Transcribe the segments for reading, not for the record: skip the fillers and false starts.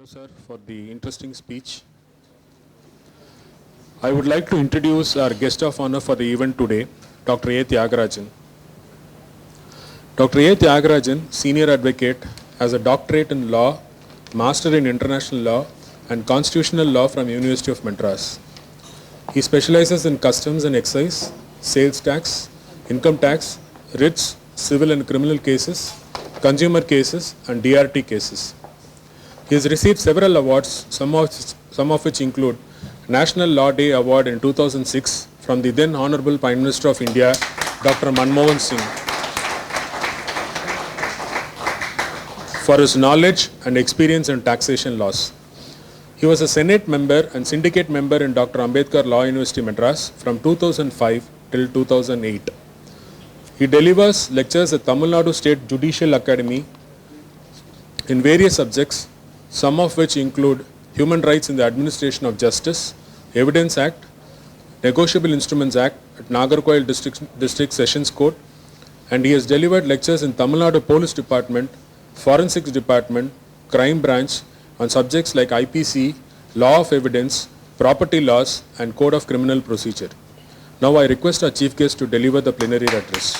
sir, for the interesting speech. I would like to introduce our guest of honor for the event today, Dr. A. Thiyagarajan. Dr. A. Thiyagarajan, Senior Advocate, has a doctorate in law, Master in International Law and Constitutional Law from University of Madras. He specializes in customs and excise, sales tax, income tax, writs, civil and criminal cases, consumer cases and DRT cases. He has received several awards, some of which include National Law Day Award in 2006 from the then Honorable Prime Minister of India, Dr. Manmohan Singh, for his knowledge and experience in taxation laws. He was a Senate member and syndicate member in Dr. Ambedkar Law University, Madras from 2005 till 2008. He delivers lectures at Tamil Nadu State Judicial Academy in various subjects, some of which include Human Rights in the Administration of Justice, Evidence Act, Negotiable Instruments Act at Nagarcoil District Sessions Court, and he has delivered lectures in Tamil Nadu Police Department, Forensics Department, Crime Branch on subjects like IPC, Law of Evidence, Property Laws, and Code of Criminal Procedure. Now I request our Chief Guest to deliver the plenary address.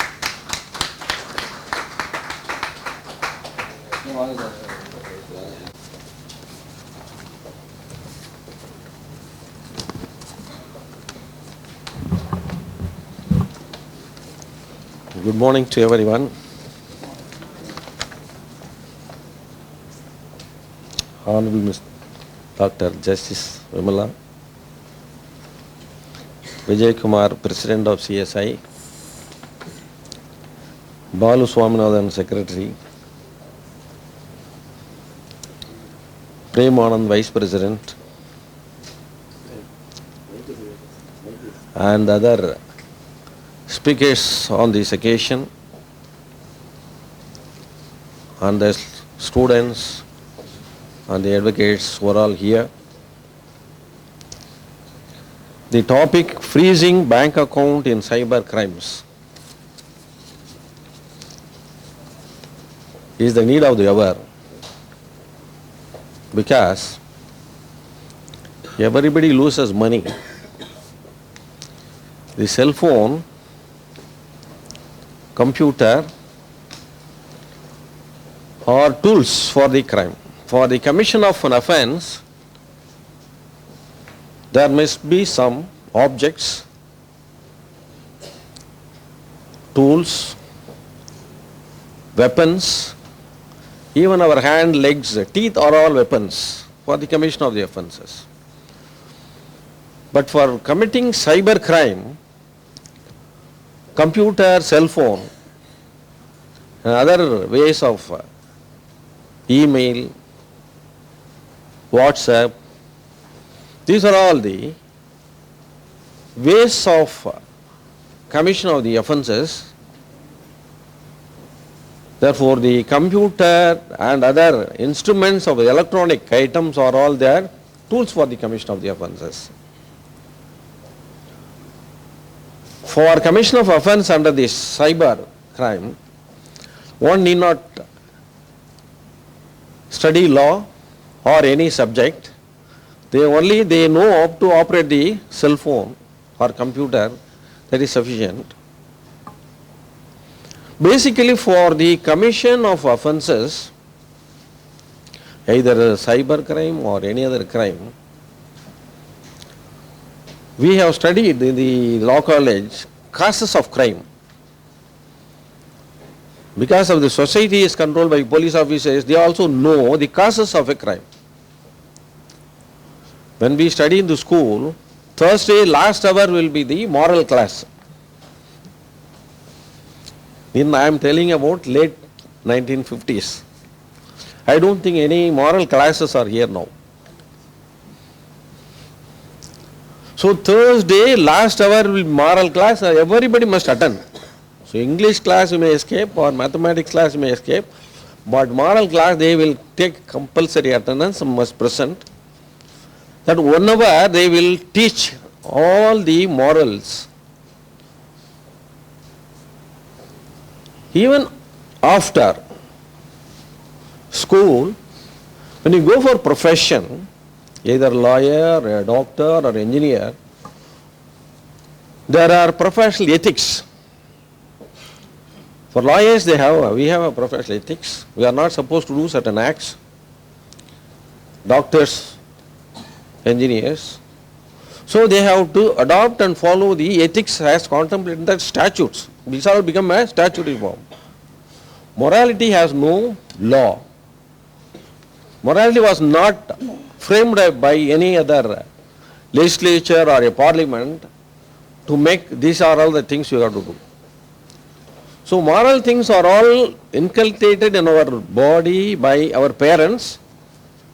Good morning to everyone. Honorable Mr. Dr. Justice Vimala, Vijay Kumar, President of CSI, Balu Swaminathan, Secretary, Prem Anand, Vice President, and other speakers on this occasion, and the students and the advocates who are all here. The topic, freezing bank account in cyber crimes, is the need of the hour, because everybody loses money. The cell phone, computer are tools for the crime. For the commission of an offense, there must be some objects, tools, weapons, even our hand, legs, teeth are all weapons for the commission of the offenses. But for committing cyber crime, computer, cell phone, and other ways of email, WhatsApp, these are all the ways of commission of the offences. Therefore, the computer and other instruments of the electronic items are all their tools for the commission of the offences. For commission of offence under this cyber crime, one need not study law or any subject. They know how to operate the cell phone or computer. That is sufficient. Basically, for the commission of offences, either cyber crime or any other crime, we have studied in the law college causes of crime. Because of the society is controlled by police officers, they also know the causes of a crime. When we study in the school, Thursday last hour will be the moral class. I am telling about late 1950s. I don't think any moral classes are here now. So Thursday last hour will be moral class, everybody must attend. So English class you may escape or mathematics class you may escape, but moral class they will take compulsory attendance and must present. That 1 hour they will teach all the morals. Even after school, When you go for profession, either lawyer, a doctor or engineer, there are professional ethics. For lawyers, we have a professional ethics. We are not supposed to do certain acts. Doctors, engineers. So they have to adopt and follow the ethics as contemplated in the statutes. These all become a statutory form. Morality has no law. Morality was not framed by any other legislature or a parliament to make these are all the things you have to do. So moral things are all inculcated in our body by our parents,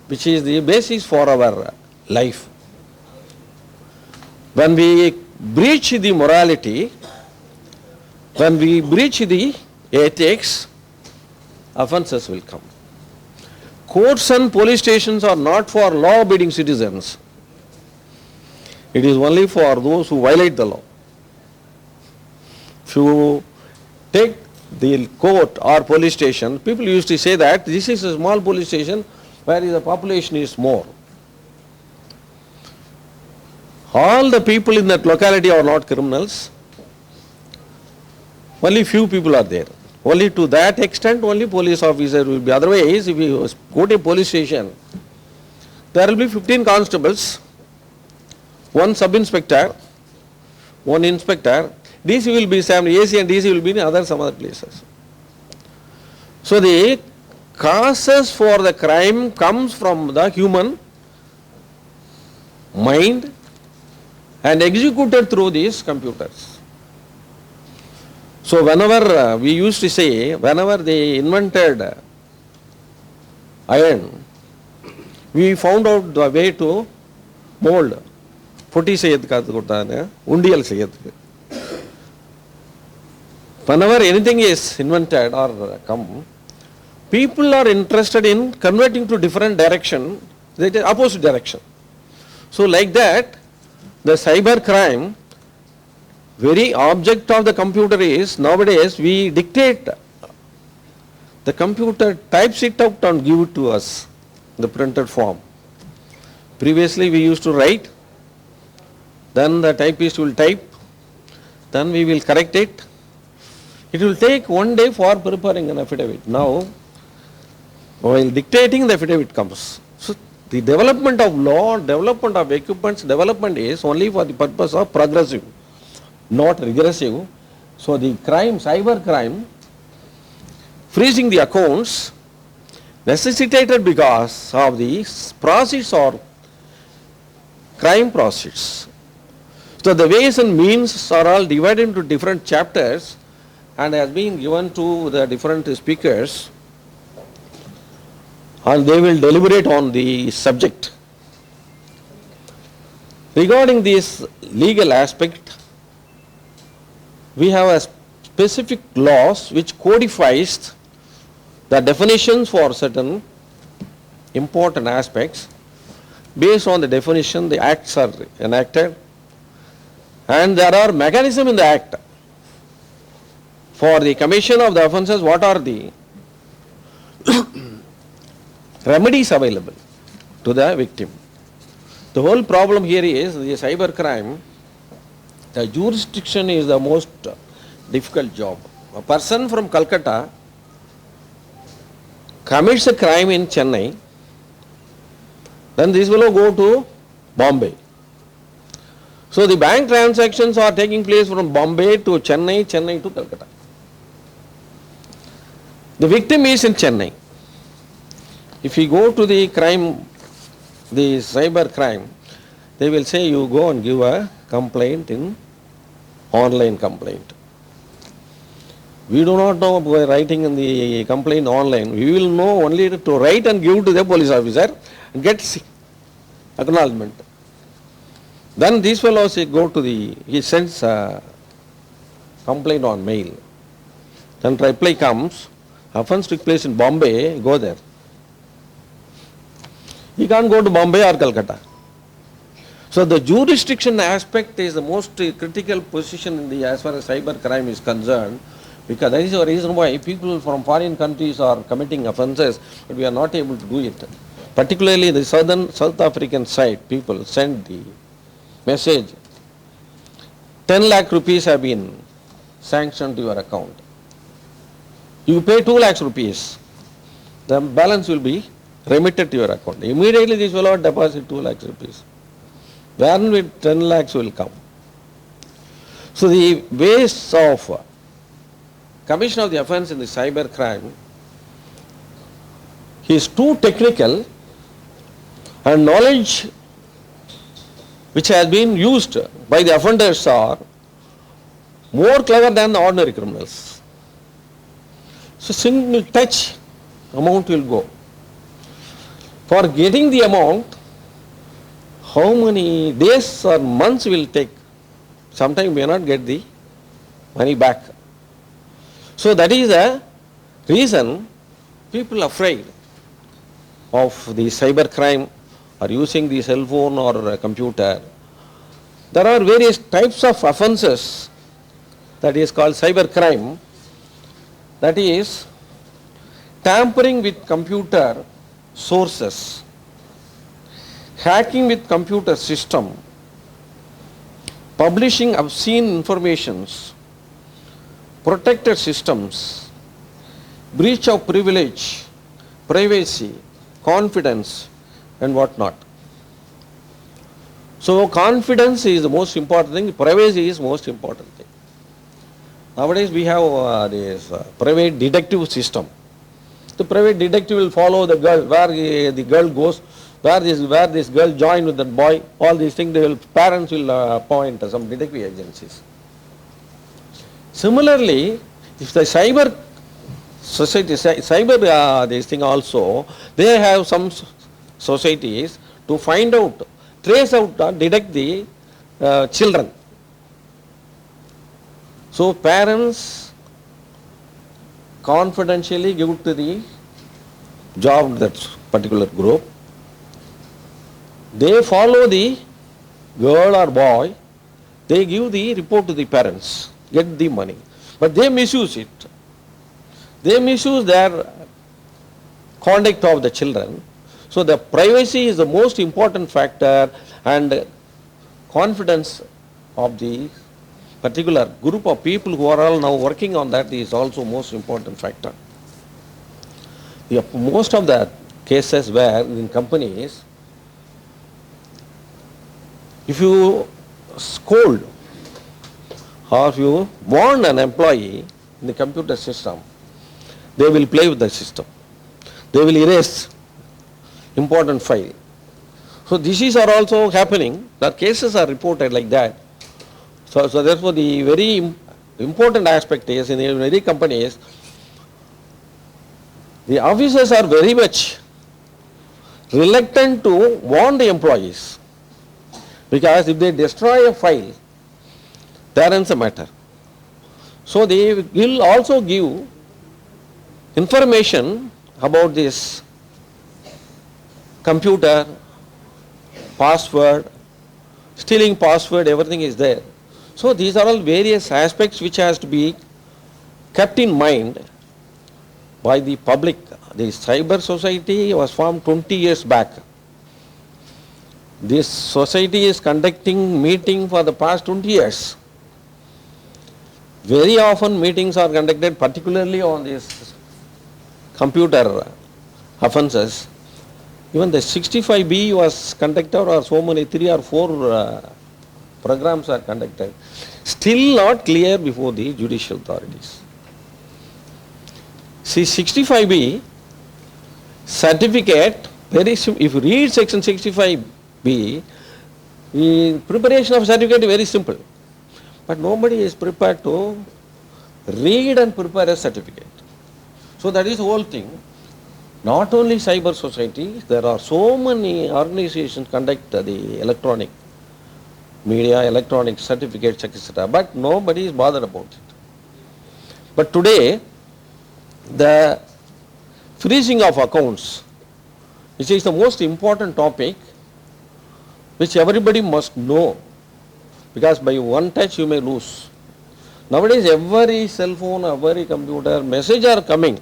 which is the basis for our life. When we breach the morality, when we breach the ethics, offences will come. Courts and police stations are not for law-abiding citizens. It is only for those who violate the law. If you take the court or police station, people used to say that this is a small police station where the population is more. All the people in that locality are not criminals. Only few people are there. Only to that extent only police officer will be. Otherwise, if you go to a police station, there will be 15 constables, one sub-inspector, one inspector. DC will be some AC and DC will be in some other places. So the causes for the crime comes from the human mind and executed through these computers. So whenever we used to say, whenever they invented iron, we found out the way to mold. Poti செய்யறதுக்கு கொடுத்தாங்க உண்டியல் செய்யறதுக்கு. Whenever anything is invented or come, people are interested in converting to different direction, the opposite direction. So like that, the cyber crime, very object of the computer is, nowadays we dictate, the computer types it out and give it to us, the printed form. Previously we used to write, then the typist will type, then we will correct it. It will take one day for preparing an affidavit. Now, while dictating, the affidavit comes. So the development of law, development of equipments, development is only for the purpose of progressive, not regressive. So the crime, cyber crime, freezing the accounts, necessitated because of the proceeds or crime proceeds. So the ways and means are all divided into different chapters and has been given to the different speakers, and they will deliberate on the subject. Regarding this legal aspect, we have a specific laws which codifies the definitions for certain important aspects. Based on the definition, the acts are enacted, and there are mechanisms in the act for the commission of the offences. What are the remedies available to the victim? The whole problem here is the cyber crime. The jurisdiction is the most difficult job. A person from Calcutta commits a crime in Chennai, then this will go to Bombay. So the bank transactions are taking place from Bombay to Chennai, Chennai to Calcutta. The victim is in Chennai. If you go to the crime, the cyber crime, they will say you go and give a complaint in online complaint. We do not know by writing in the complaint online. We will know only to write and give to the police officer and get acknowledgement. Then these fellows go to he sends a complaint on mail. Then reply comes, offense took place in Bombay, go there. He can't go to Bombay or Calcutta. So the jurisdiction aspect is the most critical position in the as far as cyber crime is concerned, because that is the reason why people from foreign countries are committing offences, but we are not able to do it. particularly the South African side, people send the message, 10 lakh rupees have been sanctioned to your account. You pay 2 lakhs rupees, the balance will be remitted to your account. Immediately this will not deposit 2 lakhs rupees. Where will 10 lakhs will come? So the ways of commission of the offence in the cyber crime is too technical, and knowledge which has been used by the offenders are more clever than the ordinary criminals. So single touch amount will go. For getting the amount, how many days or months will take? Sometimes we may not get the money back. So that is the reason people are afraid of the cyber crime or using the cell phone or a computer. There are various types of offences that is called cyber crime. That is tampering with computer sources, hacking with computer system, publishing obscene informations, protected systems, breach of privilege, privacy, confidence, and what not. So confidence is the most important thing, privacy is most important thing. Nowadays we have this private detective system. The private detective will follow the girl, where the girl goes, where this girl joined with that boy, all these things, parents will appoint some detective agencies. Similarly, if the cyber society, this thing also, they have some societies to find out, trace out, detect the children. So parents confidentially give to the job that particular group. They follow the girl or boy, they give the report to the parents, get the money. But they misuse it. They misuse their conduct of the children. So the privacy is the most important factor, and confidence of the particular group of people who are all now working on that is also most important factor. Most of the cases where in companies, if you scold or if you warn an employee in the computer system, they will play with the system. They will erase important file. So these are also happening. The cases are reported like that. So therefore the very important aspect is in every companies, the officers are very much reluctant to warn the employees, because if they destroy a file, there ends the matter. So they will also give information about this computer, password, stealing password, everything is there. So these are all various aspects which has to be kept in mind by the public. The cyber society was formed 20 years back. This society is conducting meeting for the past 20 years. Very often meetings are conducted particularly on these computer offences. Even the 65B was conducted, or so many 3 or 4 programs are conducted. Still not clear before the judicial authorities. See, 65B certificate, if you read section 65B, the preparation of certificate is very simple. But nobody is prepared to read and prepare a certificate. So that is the whole thing. Not only cyber society, there are so many organizations conduct the electronic media, electronic certificates, etc. But nobody is bothered about it. But today, the freezing of accounts, which is the most important topic, which everybody must know, because by one touch you may lose. Nowadays every cell phone, every computer, message are coming.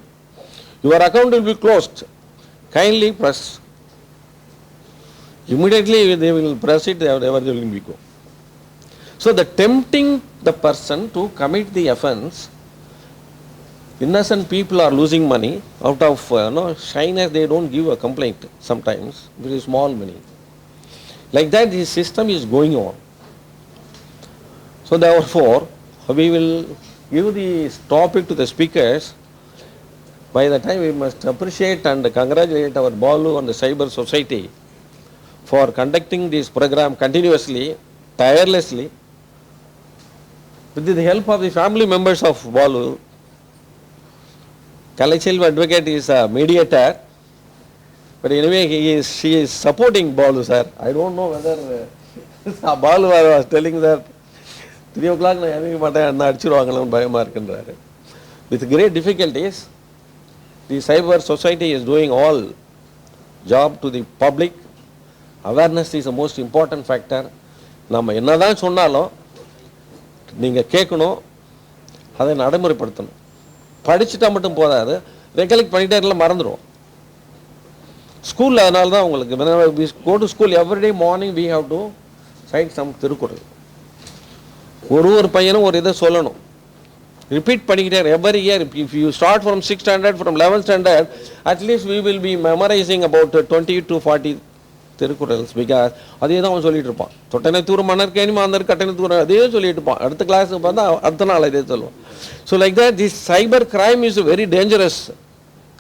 Your account will be closed. Kindly press Immediately they will press it, wherever they will go. So the tempting the person to commit the offence, innocent people are losing money out of shyness. They don't give a complaint sometimes, very small money. Like that, this system is going on. So therefore, we will give the topic to the speakers. By the time we must appreciate and congratulate our Balu and the Cyber Society for conducting this program continuously, tirelessly, with the help of the family members of Balu. Kalachilva advocate is a mediator, but anyway she is supporting Balu, sir. I don't know whether Balu was telling that 3 o'clock na yavi maata anna adichiruvaangala bayama irukundறாரு. With great difficulties, the Cyber Society is doing all job to the public. Awareness is the most important factor. நம்ம என்னதான் சொன்னாலும் நீங்கள் கேட்கணும், அதை நடைமுறைப்படுத்தணும். படிச்சுட்டா மட்டும் போதாது, recollect பண்ணிட்டே இருக்கலாம், மறந்துடும். ஸ்கூலில் அதனால தான் உங்களுக்கு we go to school every day morning we have to cite some Thirukkural. ஒரு பையனும் ஒரு இதை சொல்லணும், ரிப்பீட் பண்ணிக்கிட்டே every year. If you start from 6th standard, from 11th standard, at least we will be memorizing about 20 to 40 Thirukkurals. Because அதே தான் அவன் சொல்லிட்டு இருப்பான். தொட்டனை தூரம் மன்னர்கேணி மாந்தர் கட்டணை தூரம் அதே சொல்லிட்டு இருப்பான். அடுத்த கிளாஸுக்கு பார்த்தா அடுத்த நாள் இதே சொல்லுவான். So like that this cyber crime is a very dangerous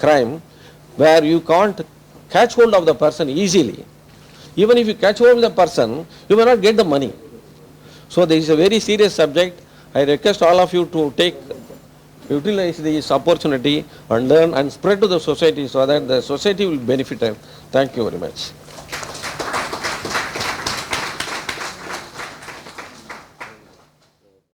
crime where you can't catch hold of the person easily. Even if you catch hold of the person, you may not get the money. So this is a very serious subject. I request all of you to utilize this opportunity and learn and spread to the society so that the society will benefit. Thank you very much.